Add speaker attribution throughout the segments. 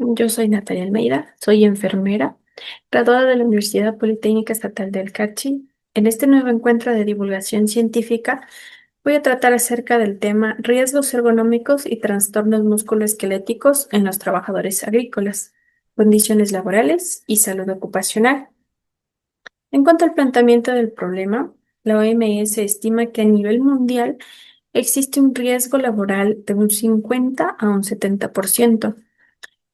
Speaker 1: Yo soy Natalia Almeida, soy enfermera, graduada de la Universidad Politécnica Estatal del Carchi. En este nuevo encuentro de divulgación científica voy a tratar acerca del tema riesgos ergonómicos y trastornos musculoesqueléticos en los trabajadores agrícolas, condiciones laborales y salud ocupacional. En cuanto al planteamiento del problema, la OMS estima que a nivel mundial existe un riesgo laboral de un 50 a un 70%.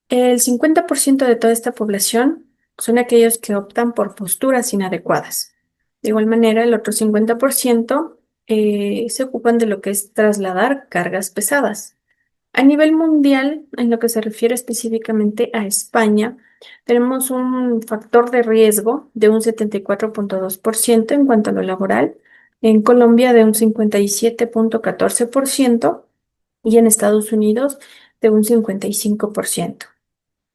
Speaker 1: El 50% de toda esta población son aquellos que optan por posturas inadecuadas. De igual manera, el otro 50% se ocupan de lo que es trasladar cargas pesadas. A nivel mundial, en lo que se refiere específicamente a España, tenemos un factor de riesgo de un 74,2% en cuanto a lo laboral, en Colombia de un 57,14% y en Estados Unidos de un 55%.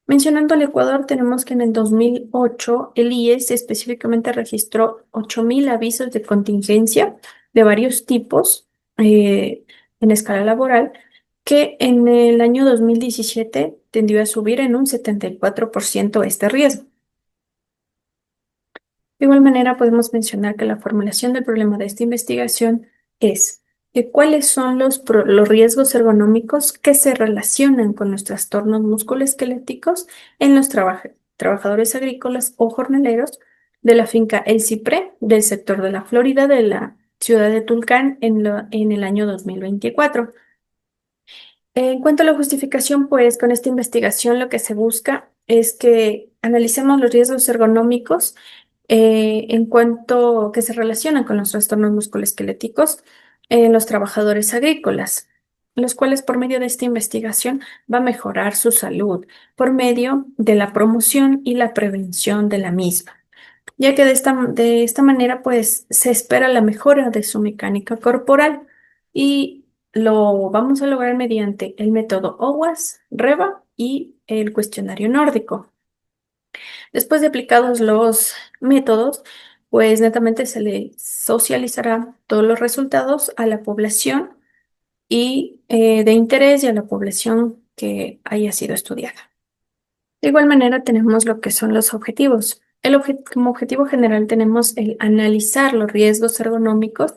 Speaker 1: Mencionando al Ecuador, tenemos que en el 2008 el IES específicamente registró 8.000 avisos de contingencia de varios tipos en escala laboral, que en el año 2017 tendió a subir en un 74% este riesgo. De igual manera, podemos mencionar que la formulación del problema de esta investigación es de cuáles son los riesgos ergonómicos que se relacionan con los trastornos musculoesqueléticos en los trabajadores agrícolas o jornaleros de la finca El Cipré del sector de la Florida de la ciudad de Tulcán en el año 2024. En cuanto a la justificación, pues con esta investigación lo que se busca es que analicemos los riesgos ergonómicos en cuanto que se relacionan con los trastornos musculoesqueléticos en los trabajadores agrícolas, los cuales por medio de esta investigación va a mejorar su salud por medio de la promoción y la prevención de la misma, ya que de esta manera pues se espera la mejora de su mecánica corporal y lo vamos a lograr mediante el método OWASP, REVA y el cuestionario nórdico. Después de aplicados los métodos, pues netamente se le socializará todos los resultados a la población y de interés y a la población que haya sido estudiada. De igual manera, tenemos lo que son los objetivos. Como objetivo general tenemos el analizar los riesgos ergonómicos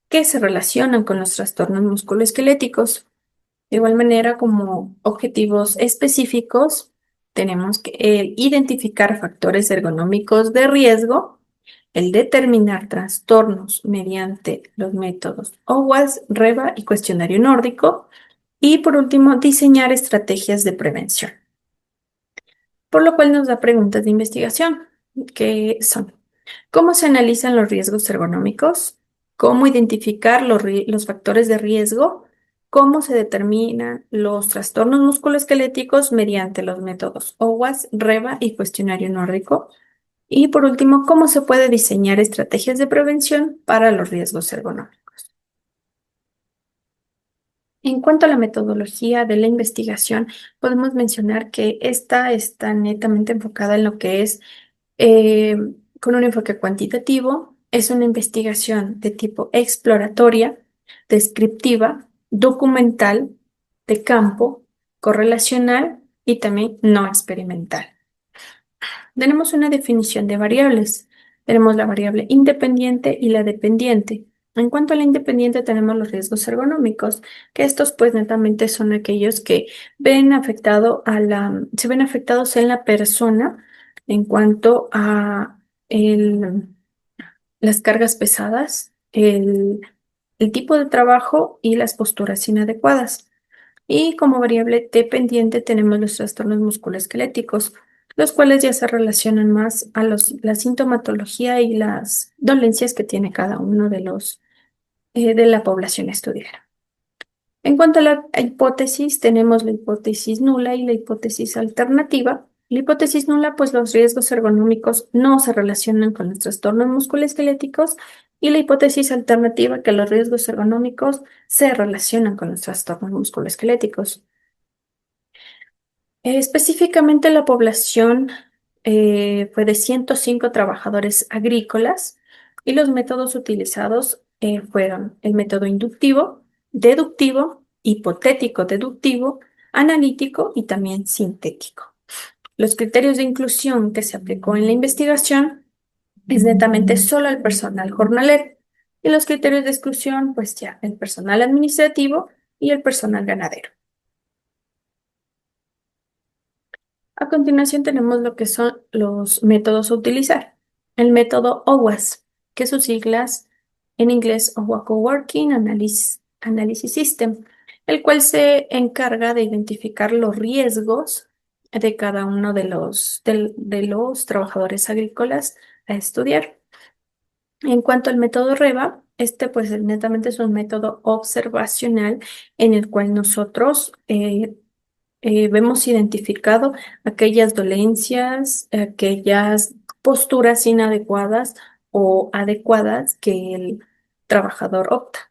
Speaker 1: que se relacionan con los trastornos musculoesqueléticos. De igual manera, como objetivos específicos, tenemos que el identificar factores ergonómicos de riesgo, el determinar trastornos mediante los métodos OWASP, REVA y cuestionario nórdico, y por último, diseñar estrategias de prevención. Por lo cual nos da preguntas de investigación, que son: ¿cómo se analizan los riesgos ergonómicos? ¿Cómo identificar los factores de riesgo? ¿Cómo se determinan los trastornos musculoesqueléticos mediante los métodos OWASP, REVA y cuestionario nórdico? Y por último, ¿cómo se puede diseñar estrategias de prevención para los riesgos ergonómicos? En cuanto a la metodología de la investigación, podemos mencionar que esta está netamente enfocada en lo que es eh, con un enfoque cuantitativo. Es una investigación de tipo exploratoria, descriptiva, documental, de campo, correlacional y también no experimental. Tenemos una definición de variables. Tenemos la variable independiente y la dependiente. En cuanto a la independiente, tenemos los riesgos ergonómicos, que estos pues netamente son aquellos que se ven afectados en la persona en cuanto a el- las cargas pesadas, el tipo de trabajo y las posturas inadecuadas. Y como variable dependiente tenemos los trastornos musculoesqueléticos, los cuales ya se relacionan más a la sintomatología y las dolencias que tiene cada uno de la población estudiada. En cuanto a la hipótesis, tenemos la hipótesis nula y la hipótesis alternativa. La hipótesis nula, pues los riesgos ergonómicos no se relacionan con los trastornos musculoesqueléticos, y la hipótesis alternativa, que los riesgos ergonómicos se relacionan con los trastornos musculoesqueléticos. Específicamente la población fue de 105 trabajadores agrícolas y los métodos utilizados fueron el método inductivo, deductivo, hipotético deductivo, analítico y también sintético. Los criterios de inclusión que se aplicó en la investigación es netamente solo al personal jornalero. Y los criterios de exclusión, pues ya, el personal administrativo y el personal ganadero. A continuación tenemos lo que son los métodos a utilizar. El método OWASP, que sus siglas en inglés OWA Coworking Analysis System, el cual se encarga de identificar los riesgos de cada uno de los trabajadores agrícolas a estudiar. En cuanto al método REVA, este pues netamente es un método observacional en el cual nosotros vemos identificado aquellas dolencias, aquellas posturas inadecuadas o adecuadas que el trabajador opta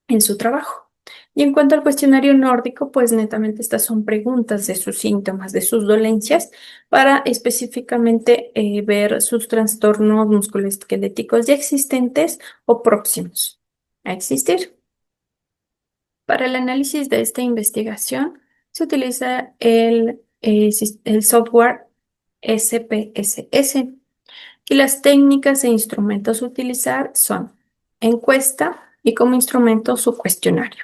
Speaker 1: en su trabajo. Y en cuanto al cuestionario nórdico, pues netamente estas son preguntas de sus síntomas, de sus dolencias, para específicamente ver sus trastornos musculoesqueléticos ya existentes o próximos a existir. Para el análisis de esta investigación se utiliza el software SPSS y las técnicas e instrumentos a utilizar son encuesta y como instrumento su cuestionario.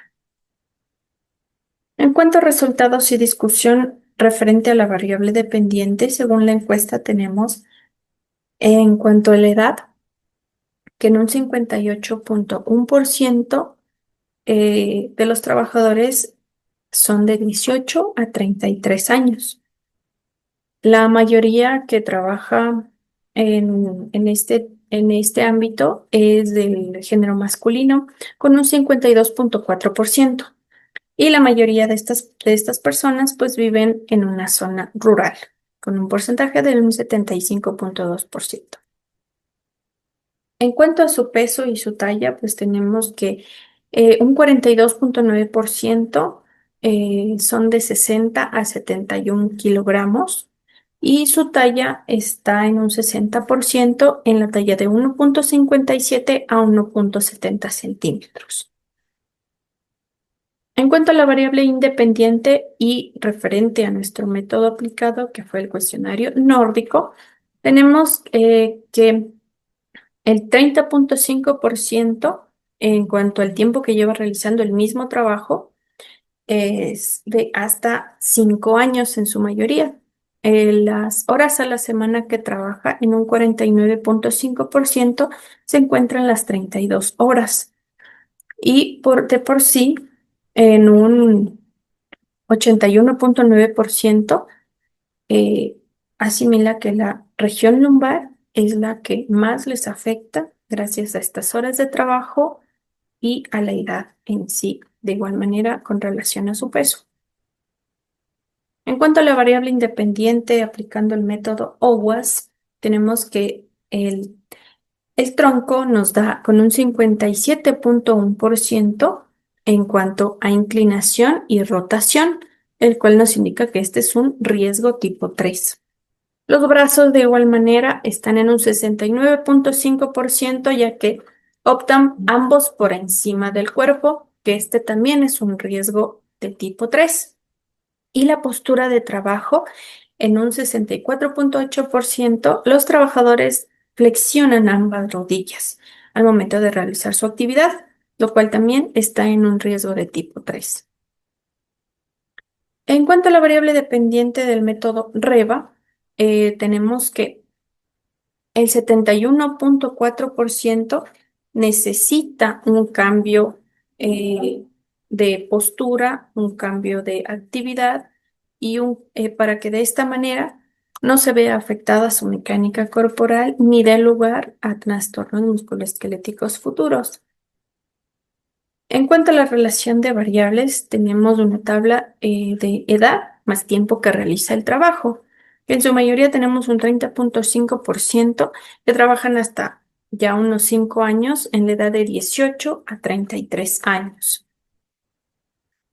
Speaker 1: En cuanto a resultados y discusión referente a la variable dependiente, según la encuesta tenemos en cuanto a la edad, que en un 58.1% de los trabajadores son de 18 a 33 años. La mayoría que trabaja en este ámbito es del género masculino, con un 52.4%. Y la mayoría de estas personas pues viven en una zona rural, con un porcentaje del un 75.2%. En cuanto a su peso y su talla, pues tenemos que un 42.9% son de 60 a 71 kilogramos y su talla está en un 60% en la talla de 1.57 a 1.70 centímetros. En cuanto a la variable independiente y referente a nuestro método aplicado, que fue el cuestionario nórdico, tenemos que el 30.5% en cuanto al tiempo que lleva realizando el mismo trabajo es de hasta 5 años en su mayoría. Las horas a la semana que trabaja en un 49.5% se encuentran las 32 horas. Y de por sí, en un 81.9% eh, asimila que la región lumbar es la que más les afecta gracias a estas horas de trabajo y a la edad en sí, de igual manera con relación a su peso. En cuanto a la variable independiente, aplicando el método OWASP, tenemos que el tronco nos da con un 57.1% en cuanto a inclinación y rotación, el cual nos indica que este es un riesgo tipo 3. Los brazos de igual manera están en un 69.5%, ya que optan ambos por encima del cuerpo, que este también es un riesgo de tipo 3. Y la postura de trabajo en un 64.8%, los trabajadores flexionan ambas rodillas al momento de realizar su actividad, lo cual también está en un riesgo de tipo 3. En cuanto a la variable dependiente del método REVA, tenemos que el 71.4% necesita un cambio de postura, un cambio de actividad y para que de esta manera no se vea afectada su mecánica corporal ni dé lugar a trastornos musculoesqueléticos futuros. En cuanto a la relación de variables, tenemos una tabla de edad más tiempo que realiza el trabajo. En su mayoría tenemos un 30.5% que trabajan hasta ya unos 5 años en la edad de 18 a 33 años.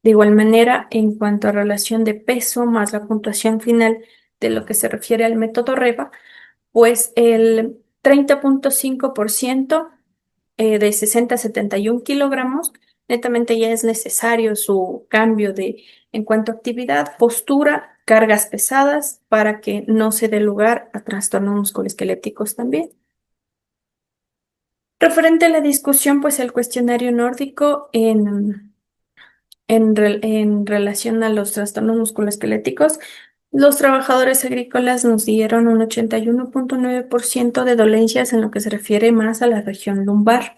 Speaker 1: De igual manera, en cuanto a relación de peso más la puntuación final de lo que se refiere al método REVA, pues el 30.5% de 60 a 71 kilogramos, netamente ya es necesario su cambio en cuanto a actividad, postura cargas pesadas para que no se dé lugar a trastornos musculoesqueléticos también. Referente a la discusión, pues el cuestionario nórdico en relación a los trastornos musculoesqueléticos, los trabajadores agrícolas nos dieron un 81,9% de dolencias en lo que se refiere más a la región lumbar.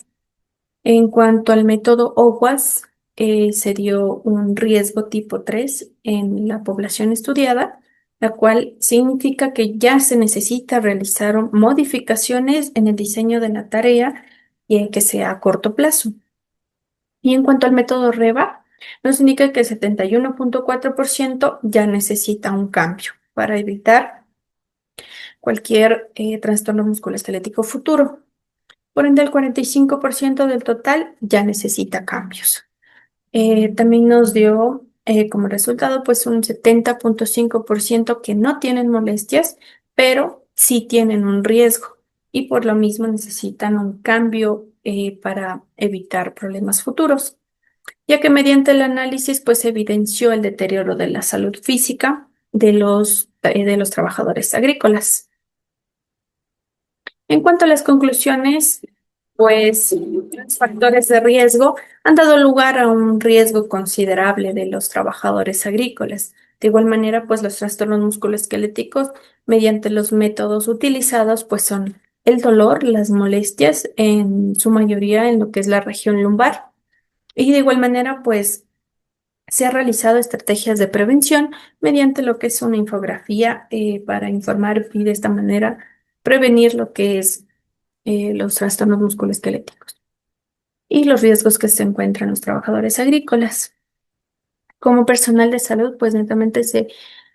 Speaker 1: En cuanto al método OWASP, se dio un riesgo tipo 3 en la población estudiada, la cual significa que ya se necesita realizar modificaciones en el diseño de la tarea y en que sea a corto plazo. Y en cuanto al método REVA, nos indica que el 71,4% ya necesita un cambio para evitar cualquier trastorno musculoesquelético futuro. Por ende, el 45% del total ya necesita cambios. También nos dio como resultado pues un 70,5% que no tienen molestias, pero sí tienen un riesgo y por lo mismo necesitan un cambio para evitar problemas futuros, ya que mediante el análisis pues se evidenció el deterioro de la salud física de los trabajadores agrícolas. En cuanto a las conclusiones, pues los factores de riesgo han dado lugar a un riesgo considerable de los trabajadores agrícolas. De igual manera, pues los trastornos musculoesqueléticos, mediante los métodos utilizados, pues son el dolor, las molestias, en su mayoría en lo que es la región lumbar. Y de igual manera, pues se han realizado estrategias de prevención mediante lo que es una infografía para informar y de esta manera prevenir lo que es los trastornos musculoesqueléticos y los riesgos que se encuentran los trabajadores agrícolas. Como personal de salud, pues netamente se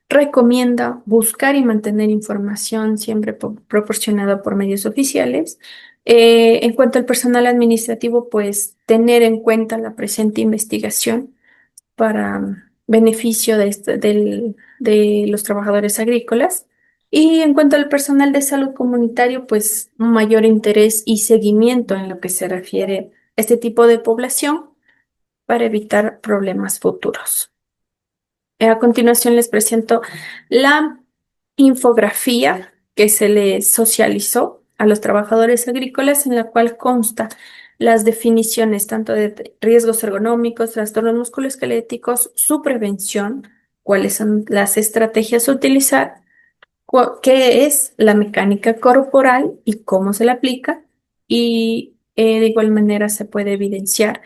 Speaker 1: recomienda buscar y mantener información siempre proporcionada por medios oficiales. En cuanto al personal administrativo, pues tener en cuenta la presente investigación para beneficio de los trabajadores agrícolas. Y en cuanto al personal de salud comunitario, pues un mayor interés y seguimiento en lo que se refiere a este tipo de población para evitar problemas futuros. A continuación les presento la infografía que se le socializó a los trabajadores agrícolas, en la cual consta las definiciones tanto de riesgos ergonómicos, trastornos musculoesqueléticos, su prevención, cuáles son las estrategias a utilizar, qué es la mecánica corporal y cómo se la aplica, y de igual manera se puede evidenciar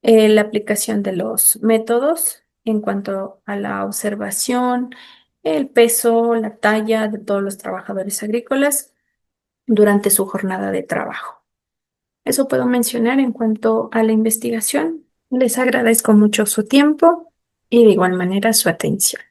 Speaker 1: la aplicación de los métodos en cuanto a la observación, el peso, la talla de todos los trabajadores agrícolas durante su jornada de trabajo. Eso puedo mencionar en cuanto a la investigación. Les agradezco mucho su tiempo y de igual manera su atención.